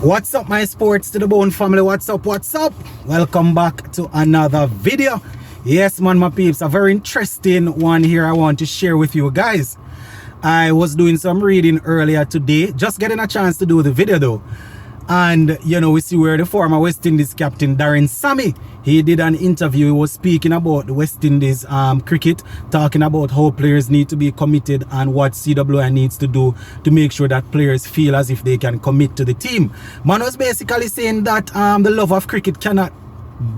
What's up, my sports to the bone family? What's up? Welcome back to another video. Yes, man, my peeps, a very interesting one here I want to share with you guys. I was doing some reading earlier today, just getting a chance to do the video though. And you know, we see where the former West Indies captain Darren Sammy, he did an interview. He was speaking about the West Indies cricket, talking about how players need to be committed and what CWI needs to do to make sure that players feel as if they can commit to the team. Man was basically saying that the love of cricket cannot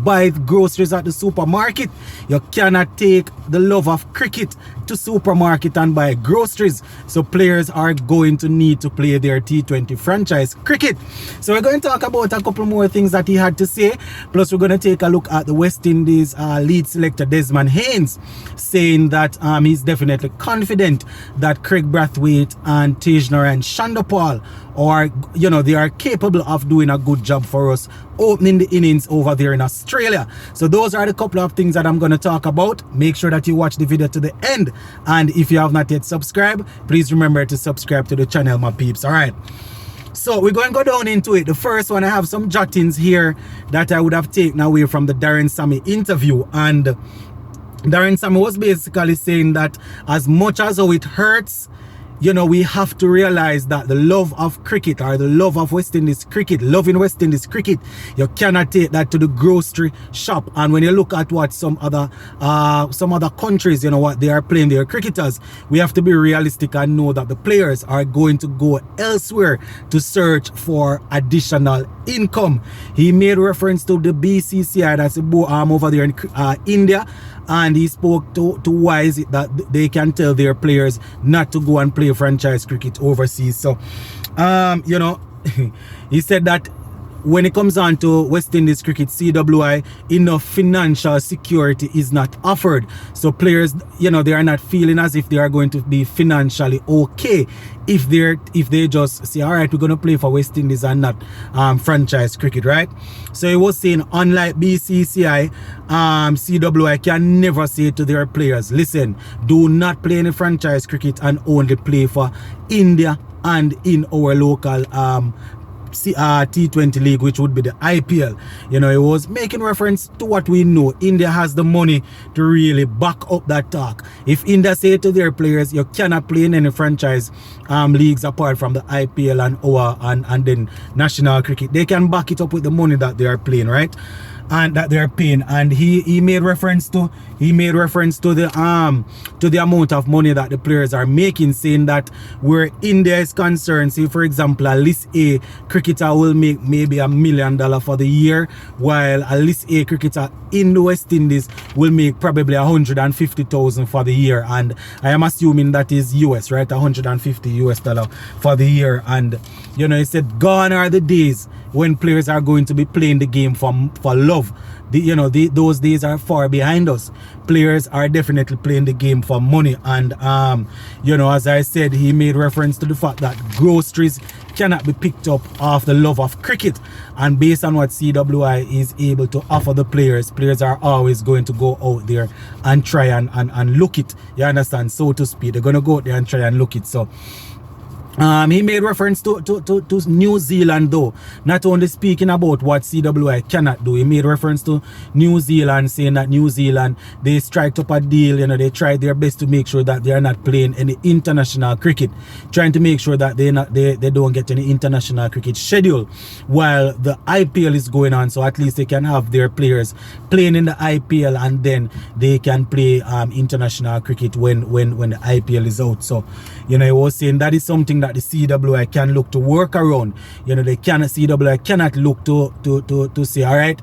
buy groceries at the supermarket. You cannot take the love of cricket to supermarket and buy groceries. So players are going to need to play their T20 franchise cricket. So we're going to talk about a couple more things that he had to say. Plus we're going to take a look at the West Indies lead selector Desmond Haynes, saying that he's definitely confident that Craig Brathwaite and Tejner and Shandapal are, you know, they are capable of doing a good job for us opening the innings over there in Australia. So those are the couple of things that I'm going to talk about. Make sure that you watch the video to the end, and if you have not yet subscribed, please remember to subscribe to the channel, my peeps. All right, so we're going to go down into it. The first one, I have some jottings here that I would have taken away from the Darren Sammy interview, and Darren Sammy was basically saying that as much as how it hurts, you know, we have to realize that the love of cricket, or the love of West Indies cricket, loving West Indies cricket, you cannot take that to the grocery shop. And when you look at what some other countries, you know, what they are playing their cricketers, we have to be realistic and know that the players are going to go elsewhere to search for additional income. He made reference to the BCCI, that's over there in India, and he spoke to why is it that they can tell their players not to go and play franchise cricket overseas. So you know, he said that when it comes on to West Indies cricket, CWI, enough financial security is not offered. So players, you know, they are not feeling as if they are going to be financially okay if they just say, all right, we're going to play for West Indies and not franchise cricket, right? So he was saying, unlike BCCI, CWI can never say to their players, listen, do not play any franchise cricket and only play for India and in our local T20 league, which would be the IPL. You know, it was making reference to what we know. India has the money to really back up that talk. If India say to their players, you cannot play in any franchise leagues apart from the IPL and then national cricket, they can back it up with the money that they are playing, right? And that they're paying. And he made reference to the amount of money that the players are making, saying that where India is concerned, say for example a list A cricketer will make maybe $1 million for the year, while a list A cricketer in the West Indies will make probably 150,000 for the year. And I am assuming that is US, right? $150 for the year. And you know, he said gone are the days when players are going to be playing the game for love. Those days are far behind us. Players are definitely playing the game for money. And you know, as I said, he made reference to the fact that groceries cannot be picked up off the love of cricket. And based on what CWI is able to offer the players are always going to go out there and try and look it. You understand? So to speak, they're going to go out there and try and look it. So he made reference to New Zealand though, not only speaking about what CWI cannot do. He made reference to New Zealand, saying that New Zealand, they striked up a deal, you know, they tried their best to make sure that they are not playing any international cricket, trying to make sure that they don't get any international cricket schedule while the IPL is going on, so at least they can have their players playing in the IPL and then they can play international cricket when the IPL is out. So you know, he was saying that is something that the CWI can look to work around. You know, CWI cannot look to say, all right,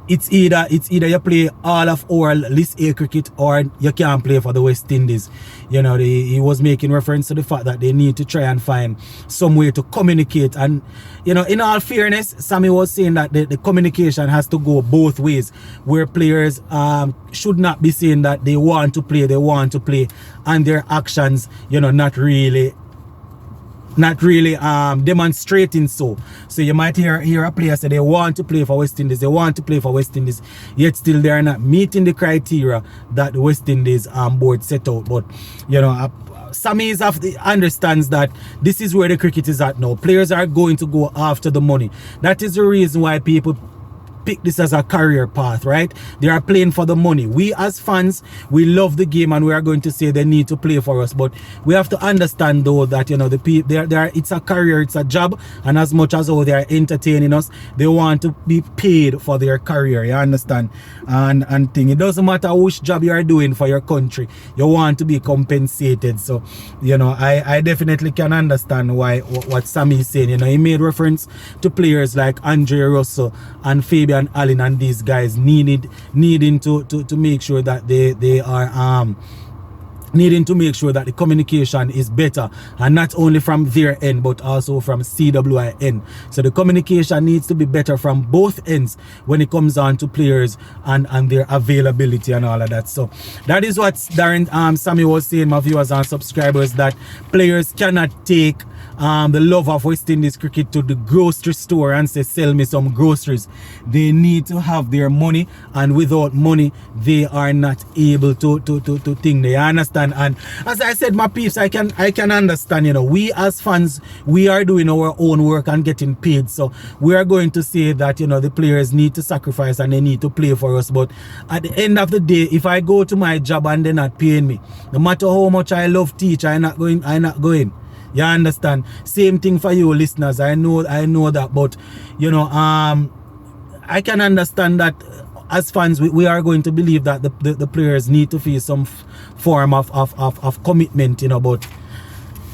it's either you play all of our list A cricket or you can't play for the West Indies. You know, he was making reference to the fact that they need to try and find some way to communicate. And you know, in all fairness, Sammy was saying that the communication has to go both ways, where players should not be saying that they want to play, and their actions, you know, not really not really demonstrating so. So you might hear a player say they want to play for West Indies, they want to play for West Indies, yet still they are not meeting the criteria that the West Indies board set out. But you know, Sammy understands that this is where the cricket is at now. Players are going to go after the money. That is the reason why people pick this as a career path, right? They are playing for the money. We as fans, we love the game and we are going to say they need to play for us, but we have to understand though that, you know, the people it's a career, it's a job, and as much as they are entertaining us, they want to be paid for their career, you understand? And thing, it doesn't matter which job you are doing for your country, you want to be compensated. So, you know, I definitely can understand why what Sammy is saying. You know, he made reference to players like Andre Russell and Fabian Allen and these guys needing to make sure that they are needing to make sure that the communication is better, and not only from their end but also from CWI end. So the communication needs to be better from both ends when it comes on to players and their availability and all of that. So that is what Darren Sammy was saying, my viewers and subscribers, that players cannot take the love of West Indies cricket to the grocery store and say, sell me some groceries. They need to have their money, and without money they are not able to think. They understand. And as I said, my peeps, I can understand, you know, we as fans, we are doing our own work and getting paid. So we are going to say that, you know, the players need to sacrifice and they need to play for us. But at the end of the day, if I go to my job and they're not paying me, no matter how much I love teach, I'm not going. You understand? Same thing for you listeners. I know that, but you know, I can understand that as fans we are going to believe that the players need to feel some form of commitment, you know, but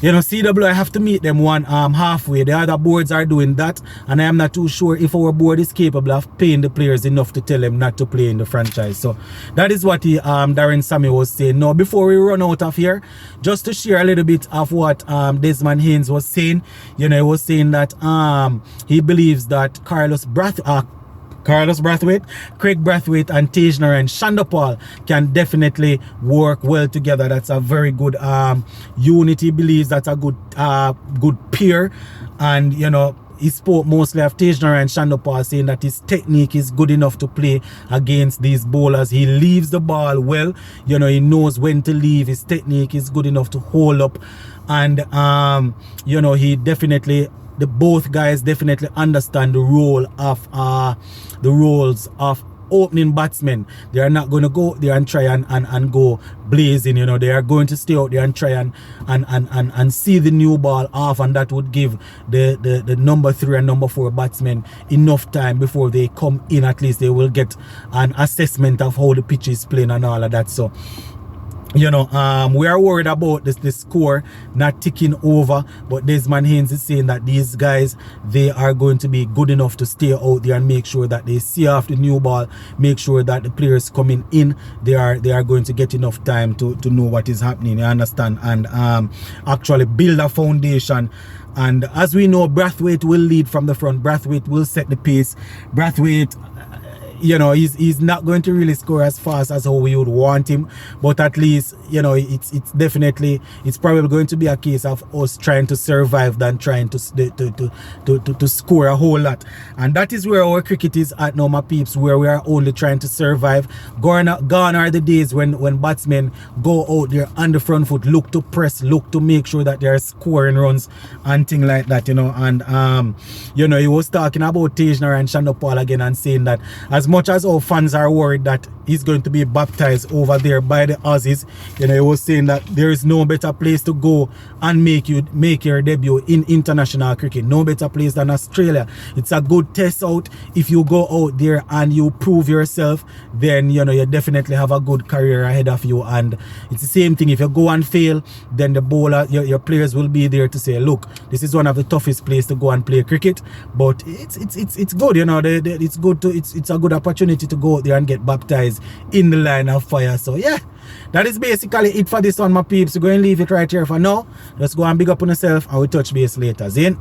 you know, CWI have to meet them halfway. The other boards are doing that, and I am not too sure if our board is capable of paying the players enough to tell them not to play in the franchise. So that is what Darren Sammy was saying. Now, before we run out of here, just to share a little bit of what Desmond Haynes was saying. You know, he was saying that he believes that Carlos Brathwaite, Craig Brathwaite, and Tagenarine and Shandapal can definitely work well together. That's a very good unity. He believes that's a good pair. And you know, he spoke mostly of Tagenarine and Shandapal, saying that his technique is good enough to play against these bowlers. He leaves the ball well, you know, he knows when to leave. His technique is good enough to hold up, and you know, he definitely, both guys definitely understand the role of the roles of opening batsmen. They are not going to go there and try and go blazing, you know. They are going to stay out there and try and see the new ball off, and that would give the number 3 and number 4 batsmen enough time before they come in. At least they will get an assessment of how the pitch is playing and all of that. So you know, we are worried about the score not ticking over, but Desmond Haynes is saying that these guys, they are going to be good enough to stay out there and make sure that they see off the new ball, make sure that the players coming in, they are going to get enough time to know what is happening, you understand, and actually build a foundation. And as we know, Brathwaite will lead from the front. Brathwaite will set the pace. Brathwaite, you know, he's not going to really score as fast as how we would want him, but at least, you know, it's definitely, it's probably going to be a case of us trying to survive than trying to score a whole lot. And that is where our cricket is at now, my peeps, where we are only trying to survive. Gone are the days when batsmen go out there on the front foot, look to press, look to make sure that they are scoring runs and things like that, you know. And you know, he was talking about Tagenarine and Shandapal again and saying that as much as our fans are worried that he's going to be baptized over there by the Aussies, you know, he was saying that there is no better place to go and make your debut in international cricket. No better place than Australia. It's a good test out. If you go out there and you prove yourself, then, you know, you definitely have a good career ahead of you. And it's the same thing. If you go and fail, then the bowler, your players will be there to say, look, this is one of the toughest places to go and play cricket, but it's good, you know. It's good to it's a good opportunity to go out there and get baptized in the line of fire. So yeah, that is basically it for this one, my peeps. We're going to leave it right here for now. Let's go and big up on yourself, and we'll touch base later. Zin.